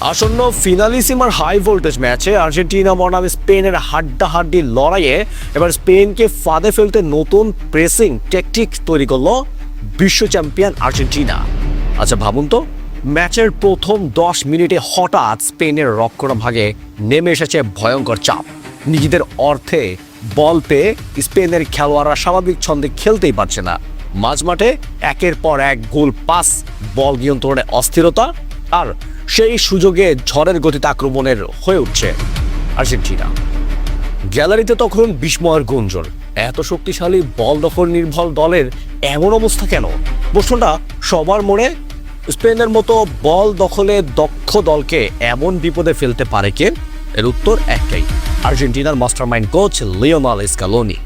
আসন্ন ফিনালিসিমার high voltage ম্যাচে Argentina বনাম স্পেনের হাড্ডাহাড্ডি লড়াইয়ে এবার স্পেনকে ফাঁদে ফেলতে নতুন প্রেসিং ট্যাকটিক তৈরি করলো বিশ্ব চ্যাম্পিয়ন আর্জেন্টিনা। আচ্ছা ভাবুন তো, ম্যাচের প্রথম 10 মিনিটে হঠাৎ স্পেনের রক্ষণভাগে নেমে এসেছে ভয়ঙ্কর চাপ। নিজেদের অর্থে বল পেয়ে স্পেনের খেলোয়াড়রা স্বাভাবিক ছন্দে খেলতেই পারছে না। মাঝমাঠে একের পর এক ভুল পাস, বল নিয়ন্ত্রণে অস্থিরতা, আর সেই সুযোগে ঝড়ের গতিতে আক্রমণের হয়ে উঠছে আর্জেন্টিনা। গ্যালারিতে তখন বিস্ময়ের গুঞ্জন। এত শক্তিশালী বল দখল নির্ভর দলের এমন অবস্থা কেন? প্রশ্নটা সবার মনে। স্পেনের মতো বল দখলে দক্ষ দলকে এমন বিপদে ফেলতে পারে কে? এর উত্তর একটাই, আর্জেন্টিনার মাস্টারমাইন্ড কোচ লিওনেল স্ক্যালোনি।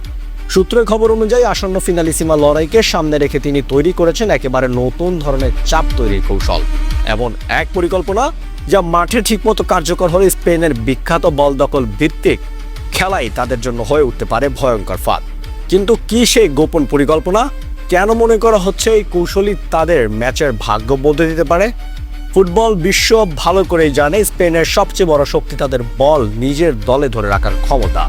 সূত্রের খবর অনুযায়ী আসন্ন ফিনালিসিমা লড়াইকে সামনে রেখে তিনি তৈরি করেছেন একেবারে নতুন ধরনের চাপ তৈরির কৌশল। এমন এক পরিকল্পনা যা মাঠে ঠিকমতো কার্যকর হলে স্পেনের বিখ্যাত বল দখল ভিত্তিক খেলাই তাদের জন্য হয়ে উঠতে পারে ভয়ঙ্কর ফাঁদ। কিন্তু কি সেই গোপন পরিকল্পনা? কেন মনে করা হচ্ছে এই কৌশলই তাদের ম্যাচের ভাগ্য বদলে দিতে পারে? ফুটবল বিশ্ব ভালো করেই জানে স্পেনের সবচেয়ে বড় শক্তি তাদের বল নিজের দলে ধরে রাখার ক্ষমতা।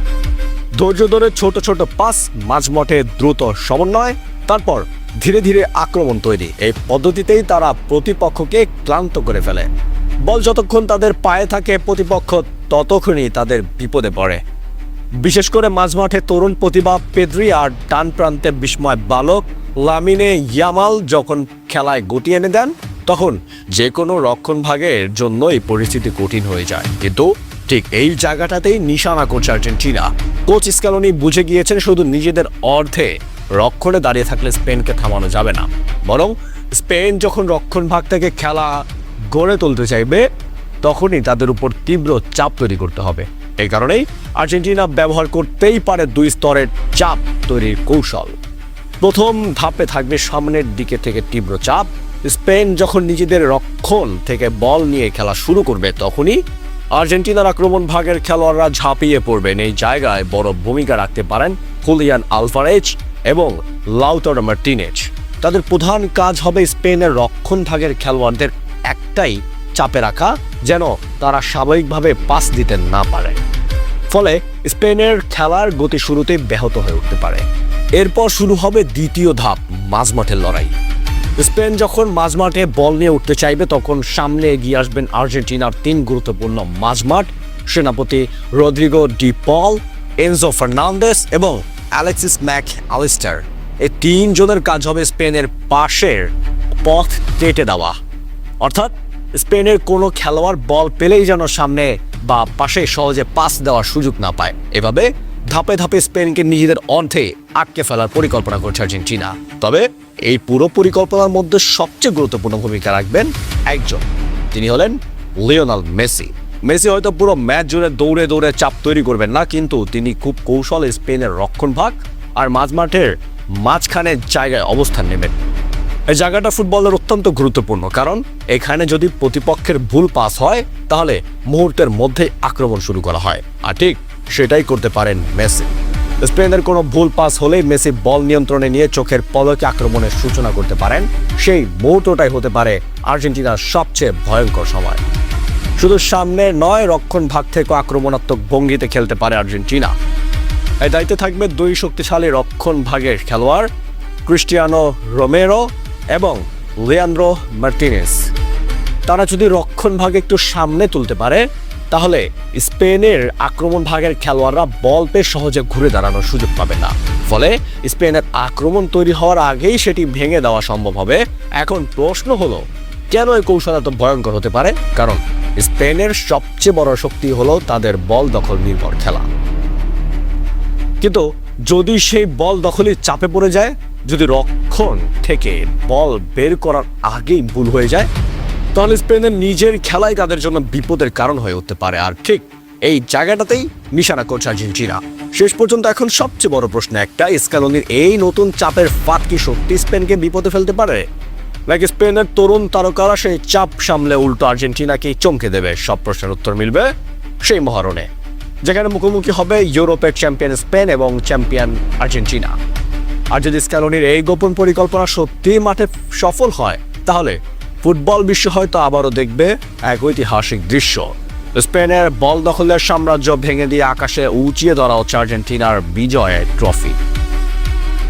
ধৈর্য ধরে ছোট ছোট পাস, মাঝমাঠে দ্রুত সমন্বয়, তারপর ধীরে ধীরে আক্রমণ তৈরি। এই পদ্ধতিতেই তারা প্রতিপক্ষকে ক্লান্ত করে ফেলে। বল যতক্ষণ তাদের পায়ে থাকে প্রতিপক্ষ ততক্ষণই তাদের বিপদে পড়ে। বিশেষ করে মাঝমাঠে তরুণ প্রতিভা পেদ্রি আর ডান প্রান্তে বিস্ময় বালক লামিনে ইয়ামাল যখন খেলায় গতি এনে দেন, তখন যে কোনো রক্ষণভাগের জন্য এই পরিস্থিতি কঠিন হয়ে যায়। কিন্তু ঠিক এই জায়গাটাতেই নিশানা করছে আর্জেন্টিনা। কোচ স্ক্যালোনি বুঝে গিয়েছেন শুধু নিজেদের অর্ধে রক্ষণে দাঁড়িয়ে থাকলে স্পেনকে থামানো যাবে না, বরং স্পেন যখন রক্ষণভাগ থেকে খেলা গড়ে তুলতে চাইবে তখনই তাদের উপর তীব্র চাপ তৈরি করতে হবে। এই কারণেই আর্জেন্টিনা ব্যবহার করতেই পারে 2 স্তরের চাপ তৈরির কৌশল। প্রথম ধাপে থাকবে সামনের দিকে থেকে তীব্র চাপ। স্পেন যখন নিজেদের রক্ষণ থেকে বল নিয়ে খেলা শুরু করবে তখনই আর্জেন্টিনার আক্রমণ ভাগের খেলোয়াড়রা ঝাঁপিয়ে পড়বেন। এই জায়গায় বড় ভূমিকা রাখতে পারেন হুলিয়ান আলভারেজ এবং লাউতারো মার্টিনেজ। তাদের প্রধান কাজ হবে স্পেনের রক্ষণ ভাগের খেলোয়াড়দের একটাই চাপে রাখা, যেন তারা স্বাভাবিকভাবে পাস দিতে না পারে। ফলে স্পেনের খেলার গতি শুরুতেই ব্যাহত হয়ে উঠতে পারে। এরপর শুরু হবে দ্বিতীয় ধাপ, মাঝমাঠের লড়াই। স্পেন যখন মাঝমাঠে বল নিয়ে উঠতে চাইবে তখন সামনে এগিয়ে আসবেন আর্জেন্টিনার 3 গুরুত্বপূর্ণ মাঝমাঠ সেনাপতি রদ্রিগো ডি পল, এনজো ফার্নান্দেস এবং অ্যালেক্সিস ম্যাক অ্যালিস্টার। এই 3 জনের কাজ হবে স্পেনের পাশের পথ কেটে দেওয়া, অর্থাৎ স্পেনের কোনো খেলোয়াড় বল পেলেই যেন সামনে বা পাশে সহজে পাস দেওয়ার সুযোগ না পায়। এভাবে ধাপে ধাপে স্পেনকে নিজেদের অর্ধে আটকে ফেলার পরিকল্পনা করছে আর্জেন্টিনা। তবে এই পুরো পরিকল্পনার মধ্যে সবচেয়ে গুরুত্বপূর্ণ ভূমিকা রাখবেন একজন, তিনি হলেন লিওনেল মেসি। মেসি হয়তো পুরো ম্যাচ জুড়ে দৌড়ে দৌড়ে চাপ তৈরি করবেন না, কিন্তু তিনি খুব কৌশলে স্পেনের রক্ষণভাগ আর মাঝমাঠের মাঝখানের জায়গায় অবস্থান নেবেন। এই জায়গাটা ফুটবলের অত্যন্ত গুরুত্বপূর্ণ, কারণ এখানে যদি প্রতিপক্ষের ভুল পাস হয় তাহলে মুহূর্তের মধ্যেই আক্রমণ শুরু করা হয়, আর ঠিক সেটাই করতে পারেন মেসি। স্পেনের কোনো ভুল পাস হলেই মেসি বল নিয়ন্ত্রণে নিয়ে চোখের পলকে আক্রমণের সূচনা করতে পারেন। সেই মুহূর্তটাই হতে পারে আর্জেন্টিনার সবচেয়ে ভয়ঙ্কর সময়। শুধু সামনে নয়, রক্ষণ ভাগ থেকে আক্রমণাত্মক ভঙ্গিতে খেলতে পারে আর্জেন্টিনা। এই দায়িত্বে থাকবে 2 শক্তিশালী রক্ষণ ভাগের খেলোয়াড়, ক্রিস্টিয়ানো রোমেরো এবং লিয়ান্দ্রো মার্টিনেজ। তারা যদি রক্ষণ ভাগে একটু সামনে তুলতে পারে তাহলে স্পেনের আক্রমণ ভাগের খেলোয়াড়রা বল পেয়ে সহজে ঘুরে দাঁড়ানোর সুযোগ পাবে না। ফলে স্পেনের আক্রমণ তৈরি হওয়ার আগেই সেটি ভেঙে দেওয়া সম্ভব হবে। এখন প্রশ্ন হলো, কেন এই কৌশল এত ভয়ঙ্কর হতে পারে? কারণ স্পেনের সবচেয়ে বড় শক্তি হলো তাদের বল দখল নির্ভর খেলা। কিন্তু যদি সেই বল দখলই চাপে পড়ে যায়, যদি রক্ষণ থেকে বল বের করার আগেই ভুল হয়ে যায়, তাহলে স্পেনের নিজের খেলাই তাদের জন্য বিপদের কারণ হয়ে উঠতে পারে। আর ঠিক এই জায়গাটাতেই নিশানা করছে আর্জেন্টিনা। শেষ পর্যন্ত এখন সবচেয়ে বড় প্রশ্ন একটা, স্ক্যালোনির এই নতুন চাপের ফাঁদ কি সত্যি স্পেনকে বিপদে ফেলতে পারে, নাকি স্পেনের তরুণ তারকারা সেই চাপ সামলে উল্টো আর্জেন্টিনাকে চমকে দেবে? সব প্রশ্নের উত্তর মিলবে সেই মহারণে, যেখানে মুখোমুখি হবে ইউরোপের চ্যাম্পিয়ন স্পেন এবং চ্যাম্পিয়ন আর্জেন্টিনা। আর যদি স্ক্যালোনির এই গোপন পরিকল্পনা সত্যি মাঠে সফল হয় তাহলে ফুটবল বিশ্ব হয়তো আবারও দেখবে এক ঐতিহাসিক দৃশ্য। স্পেনের বল দখলের সাম্রাজ্য ভেঙে দিয়ে আকাশে উঁচিয়ে ধরা হচ্ছে আর্জেন্টিনার বিজয়ের ট্রফি।